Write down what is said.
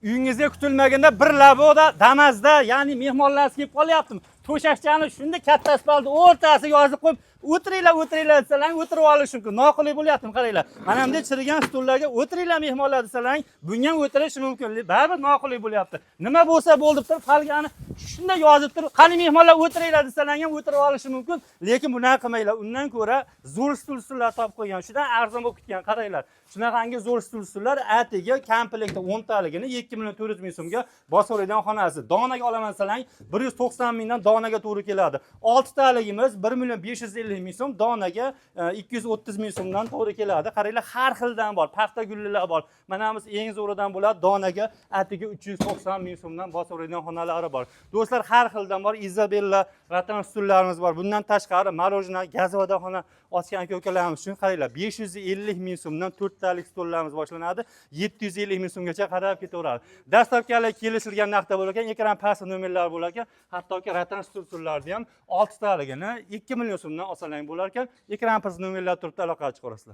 uyingizga kutilmaganda bir laboda Damazda, ya'ni mehmonlar kelib qolyapti. To'shakchani shunda katta asfalt o'rtasiga yozib qo'yib, o'tiringlar desalar, o'tirib olish mumkin. Noqulay bo'lyapti, qaranglar. Mana bunday chirigan stullarga o'tiringlar mehmonlar desalar, bunga ham o'tirish mumkin. Baribir noqulay bo'lyapti. Nima bo'lsa bo'ldi deb falgani shunda yozib turib, qani mehmonlar o'tiringlar desalar ham o'tirib olishi mumkin. Lekin bunaqa qilmanglar. Undan ko'ra zo'r stullar topib qo'ygan. Shundan arzon bo'lib ketgan, qaranglar. Shunaqangi zo'r stullar atiga komplektda 10 taligini 2 million 400 ming so'mga bosoraydigan xonasi. Donaga olaman desalar 190 mingdan donaga to'g'ri keladi. 6 taligimiz 1 million 550 ming so'm, donaga 230 ming so'mdan to'g'ri keladi. Qaranglar, har xildan bor, paxta gullilar bor. Mana biz eng zo'ridan bo'ladi, donaga atiga 390 ming so'mdan bosoraydigan xonalari bor. Do'stlar, har xildan bor. Izabella ratan stullarimiz bor. Bundan tashqari marojna, gazvoda xona ochgan aka-ukalarimiz uchun qaranglar, 550 ming so'mdan 4 talik stullarimiz boshlanadi. 750 ming so'mgacha qarab ketaveradi. Dastlabkilar kelishilgan narxda bo'lar ekan, ekran pasti nomerlar bo'lar ekan, hattoki ratan stullarni ham 6 taligini 2 million so'mdan olsalar bo'lar ekan, ekran pasti nomerlar turibdi, aloqaga chiqarasizlar.